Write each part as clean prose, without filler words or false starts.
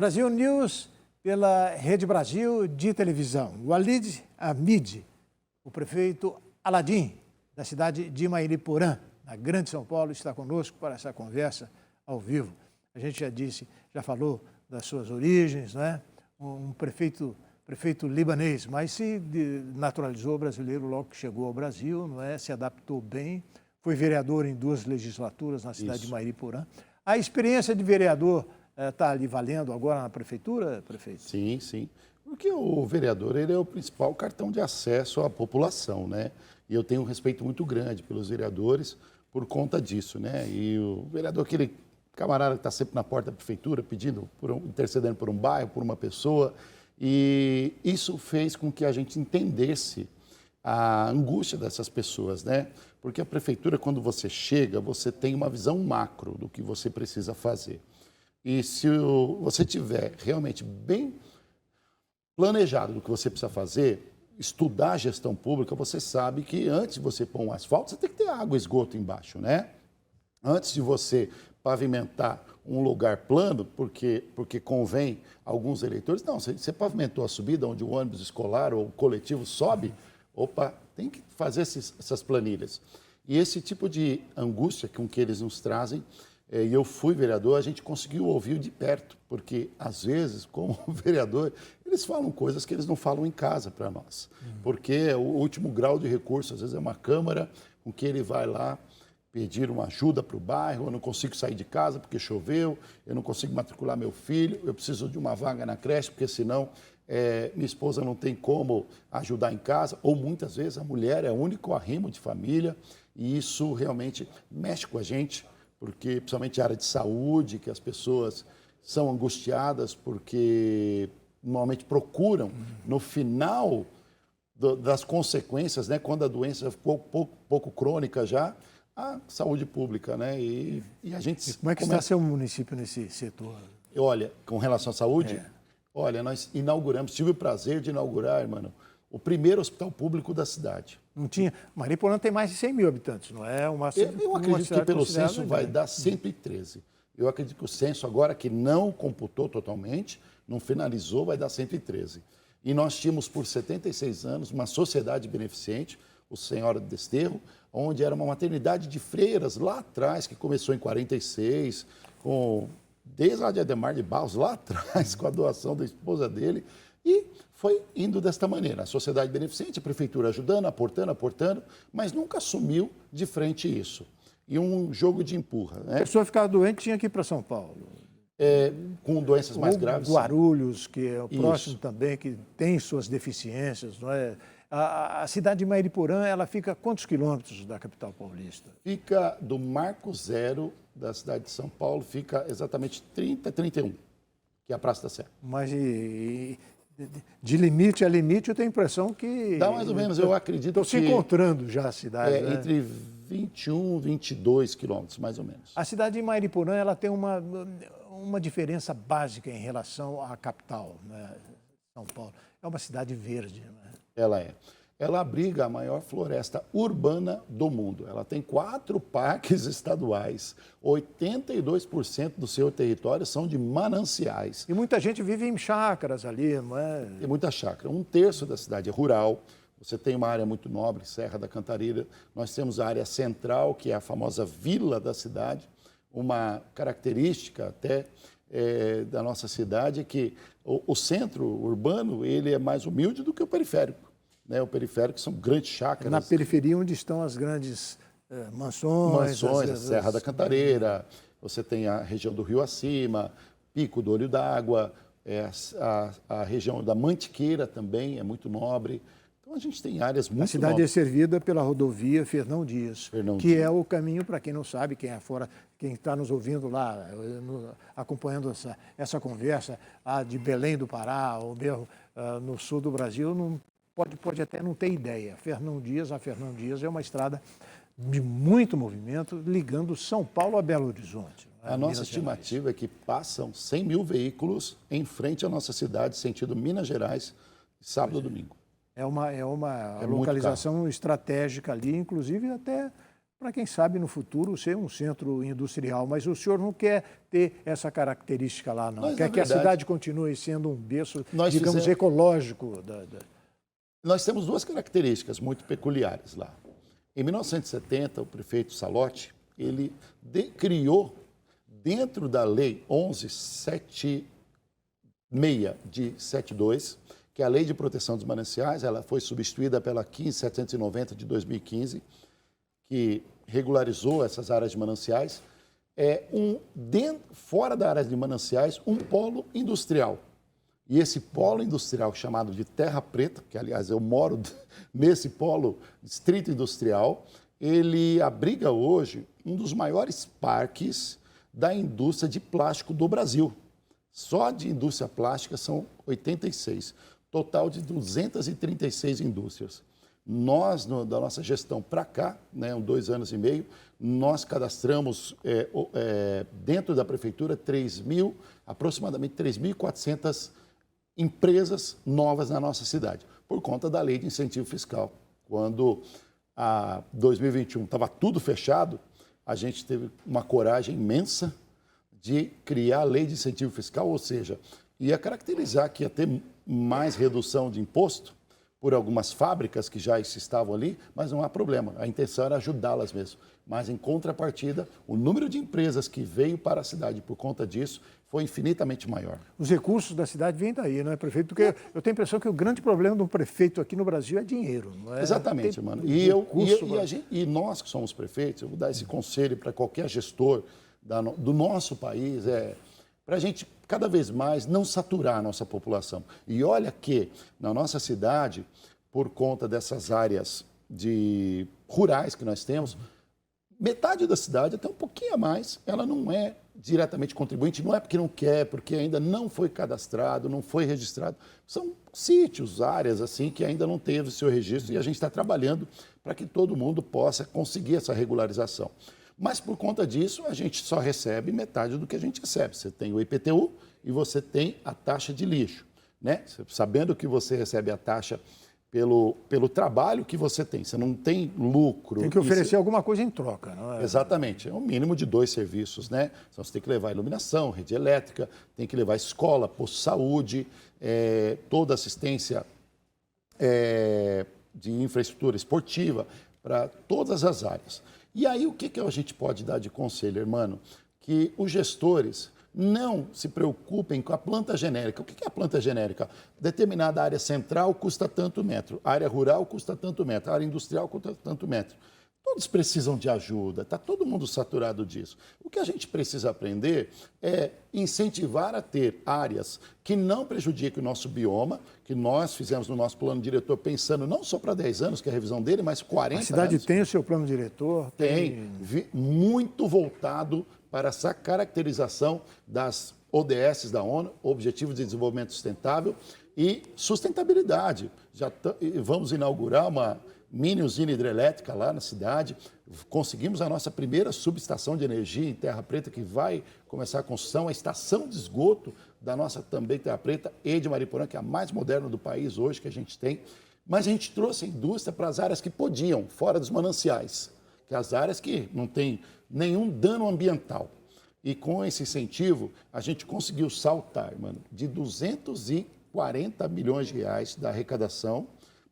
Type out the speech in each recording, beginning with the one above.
Brasil News pela Rede Brasil de televisão. O Walid Hamid, o prefeito Aladim, da cidade de Mairiporã, na Grande São Paulo, está conosco para essa conversa ao vivo. A gente já disse, já falou das suas origens, né? Um prefeito libanês, mas se naturalizou brasileiro logo que chegou ao Brasil, não é? Se adaptou bem, foi vereador em 2 legislaturas na cidade de Mairiporã. A experiência de vereador está ali valendo agora na prefeitura, prefeito? Sim, sim. Porque o vereador ele é o principal cartão de acesso à população, né? E eu tenho um respeito muito grande pelos vereadores por conta disso, né? E o vereador, aquele camarada que está sempre na porta da prefeitura, pedindo, intercedendo por um bairro, por uma pessoa, e isso fez com que a gente entendesse a angústia dessas pessoas, né? Porque a prefeitura, quando você chega, você tem uma visão macro do que você precisa fazer. E se você tiver realmente bem planejado do que você precisa fazer, estudar a gestão pública, você sabe que antes de você pôr um asfalto, você tem que ter água e esgoto embaixo, né? Antes de você pavimentar um lugar plano, porque convém a alguns eleitores, não, você pavimentou a subida onde o ônibus escolar ou o coletivo sobe, opa, tem que fazer essas planilhas. E esse tipo de angústia com que eles nos trazem, e eu fui vereador, a gente conseguiu ouvir de perto, porque às vezes, como vereador, eles falam coisas que eles não falam em casa para nós. Porque o último grau de recurso, às vezes, é uma Câmara com que ele vai lá pedir uma ajuda para o bairro, eu não consigo sair de casa porque choveu, eu não consigo matricular meu filho, eu preciso de uma vaga na creche, porque senão minha esposa não tem como ajudar em casa, ou muitas vezes a mulher é o único arrimo de família, e isso realmente mexe com a gente, porque principalmente a área de saúde, que as pessoas são angustiadas porque normalmente procuram no final das consequências, né, quando a doença ficou pouco crônica já, a saúde pública, né? E a gente... E como é que está seu município nesse setor? Olha, com relação à saúde, olha, nós tive o prazer de inaugurar, mano, o primeiro hospital público da cidade. Não tinha. Mariporã tem mais de 100 mil habitantes, não é? Eu acredito que pelo censo vai dar 113. Eu acredito que o censo agora, que não computou totalmente, não finalizou, vai dar 113. E nós tínhamos por 76 anos uma sociedade beneficente, o Senhora do Desterro, onde era uma maternidade de freiras lá atrás, que começou em 46, desde lá de Ademar de Barros, lá atrás, com a doação da esposa dele, e foi indo desta maneira. A sociedade beneficente, a prefeitura ajudando, aportando, mas nunca assumiu de frente isso. E um jogo de empurra. Né? A pessoa ficava doente tinha que ir para São Paulo. Com doenças mais graves. Guarulhos, que é o próximo também, que tem suas deficiências, não é? A cidade de Mairiporã, ela fica a quantos quilômetros da capital paulista? Fica do marco zero da cidade de São Paulo, fica exatamente 31, que é a Praça da Sé. Mas de limite a limite, eu tenho a impressão que... Dá mais ou menos, eu acredito Estão se encontrando já a cidade, né? Entre 21 e 22 quilômetros, mais ou menos. A cidade de Mairiporã, ela tem uma diferença básica em relação à capital, né? São Paulo. É uma cidade verde, né? Ela é. Ela abriga a maior floresta urbana do mundo. Ela tem 4 parques estaduais. 82% do seu território são de mananciais. E muita gente vive em chácaras ali, não é? Tem muita chácara. 1/3 da cidade é rural. Você tem uma área muito nobre, Serra da Cantareira. Nós temos a área central, que é a famosa vila da cidade. Uma característica até da nossa cidade é que o centro urbano ele é mais humilde do que o periférico. Né? O periférico são grandes chácaras. Na periferia onde estão as grandes mansões. A Serra da Cantareira, você tem a região do Rio Acima, Pico do Olho d'Água, a região da Mantiqueira também é muito nobre. Então a gente tem áreas muito nobres. A cidade é servida pela rodovia Fernão Dias, que é o caminho, para quem não sabe, quem é fora, quem está nos ouvindo lá, acompanhando essa conversa, de Belém do Pará, ou mesmo no sul do Brasil, não pode até não ter ideia. Fernão Dias é uma estrada de muito movimento, ligando São Paulo a Belo Horizonte. A nossa estimativa é que passam 100 mil veículos em frente à nossa cidade, sentido Minas Gerais, sábado e domingo. É uma localização estratégica ali, inclusive até para quem sabe no futuro ser um centro industrial. Mas o senhor não quer ter essa característica lá, não. Nós, Quer na que a verdade, cidade continue sendo um berço, nós digamos, fizemos- ecológico. Nós temos duas características muito peculiares lá. Em 1970, o prefeito Salotti, ele criou, dentro da lei 1176 de 72, que é a Lei de Proteção dos Mananciais, ela foi substituída pela 15790 de 2015, que regularizou essas áreas de mananciais, fora da área de mananciais, um polo industrial. E esse polo industrial chamado de Terra Preta, que aliás eu moro nesse polo distrito industrial, ele abriga hoje um dos maiores parques da indústria de plástico do Brasil. Só de indústria plástica são 86, total de 236 indústrias. Nós, da nossa gestão para cá, né, 2 anos e meio, nós cadastramos dentro da prefeitura aproximadamente 3.400 empresas novas na nossa cidade, por conta da lei de incentivo fiscal. Quando a 2021 estava tudo fechado, a gente teve uma coragem imensa de criar a lei de incentivo fiscal, ou seja, ia caracterizar que ia ter mais redução de imposto por algumas fábricas que já estavam ali, mas não há problema, a intenção era ajudá-las mesmo. Mas, em contrapartida, o número de empresas que veio para a cidade por conta disso foi infinitamente maior. Os recursos da cidade vêm daí, não é, prefeito? Porque eu tenho a impressão que o grande problema do prefeito aqui no Brasil é dinheiro, não é? Exatamente, mano. E nós que somos prefeitos, eu vou dar esse conselho para qualquer gestor do nosso país, para a gente cada vez mais não saturar a nossa população. E olha que na nossa cidade, por conta dessas áreas rurais que nós temos, metade da cidade, até um pouquinho a mais, ela não é diretamente contribuinte, não é porque não quer, porque ainda não foi cadastrado, não foi registrado. São sítios, áreas assim que ainda não teve o seu registro e a gente está trabalhando para que todo mundo possa conseguir essa regularização. Mas por conta disso, a gente só recebe metade do que a gente recebe. Você tem o IPTU e você tem a taxa de lixo, né? Sabendo que você recebe a taxa pelo trabalho que você tem. Você não tem lucro. Tem que oferecer alguma coisa em troca, não é? Exatamente. É um mínimo de 2 serviços, né? Então, você tem que levar iluminação, rede elétrica, tem que levar escola, posto de saúde, toda assistência de infraestrutura esportiva para todas as áreas. E aí, o que a gente pode dar de conselho, irmão? Que os gestores não se preocupem com a planta genérica. O que é a planta genérica? Determinada área central custa tanto metro, área rural custa tanto metro, área industrial custa tanto metro. Todos precisam de ajuda, está todo mundo saturado disso. O que a gente precisa aprender é incentivar a ter áreas que não prejudiquem o nosso bioma, que nós fizemos no nosso plano diretor pensando não só para 10 anos, que é a revisão dele, mas 40 anos. A cidade tem o seu plano diretor? Tem, muito voltado para essa caracterização das ODS da ONU, Objetivos de Desenvolvimento Sustentável e sustentabilidade. Vamos inaugurar uma mini usina hidrelétrica lá na cidade, conseguimos a nossa primeira subestação de energia em Terra Preta, que vai começar a construção, a estação de esgoto da nossa também Terra Preta e de Mariporã, que é a mais moderna do país hoje que a gente tem. Mas a gente trouxe a indústria para as áreas que podiam, fora dos mananciais, que é as áreas que não têm nenhum dano ambiental. E com esse incentivo, a gente conseguiu saltar, mano, de 240 milhões de reais da arrecadação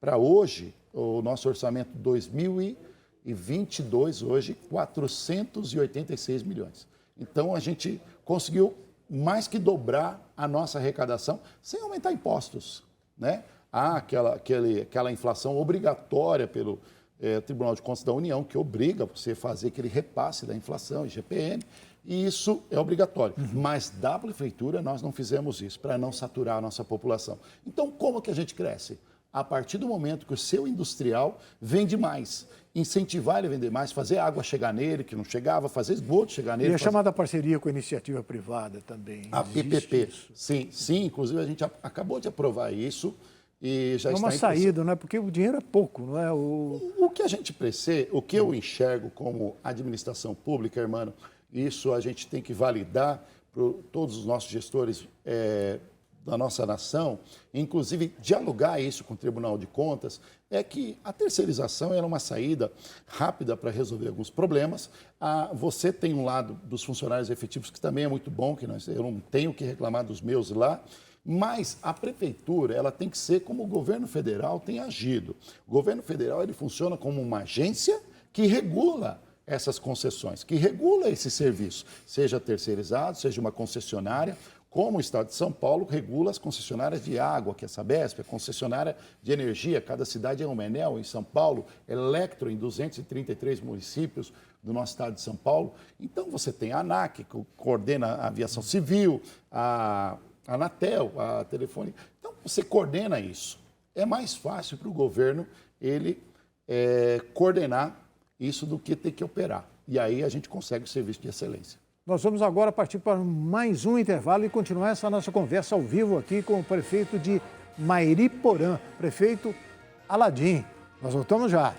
para hoje, o nosso orçamento 2022, hoje, 486 milhões. Então, a gente conseguiu mais que dobrar a nossa arrecadação sem aumentar impostos, né? Há aquela inflação obrigatória pelo Tribunal de Contas da União, que obriga você a fazer aquele repasse da inflação, IGPM, e isso é obrigatório. Mas da prefeitura nós não fizemos isso, para não saturar a nossa população. Então, como que a gente cresce? A partir do momento que o seu industrial vende mais, incentivar ele a vender mais, fazer água chegar nele, que não chegava, fazer esgoto chegar nele. E a chamada parceria com a iniciativa privada também. A PPP, sim, inclusive a gente acabou de aprovar isso e já está uma saída, não é? Porque o dinheiro é pouco, não é? O que a gente precisa, o que eu enxergo como administração pública, irmão, isso a gente tem que validar para todos os nossos gestores da nossa nação, inclusive dialogar isso com o Tribunal de Contas, é que a terceirização era uma saída rápida para resolver alguns problemas. Você tem um lado dos funcionários efetivos que também é muito bom, que eu não tenho que reclamar dos meus lá, mas a prefeitura ela tem que ser como o governo federal tem agido. O governo federal ele funciona como uma agência que regula essas concessões, que regula esse serviço, seja terceirizado, seja uma concessionária, como o Estado de São Paulo regula as concessionárias de água, que é a Sabesp, a concessionária de energia, cada cidade é uma Enel, em São Paulo, Electro, em 233 municípios do nosso Estado de São Paulo. Então, você tem a ANAC, que coordena a aviação civil, a Anatel, a Telefônica. Então, você coordena isso. É mais fácil para o governo ele coordenar isso do que ter que operar. E aí a gente consegue o serviço de excelência. Nós vamos agora partir para mais um intervalo e continuar essa nossa conversa ao vivo aqui com o prefeito de Mairiporã, prefeito Aladim. Nós voltamos já.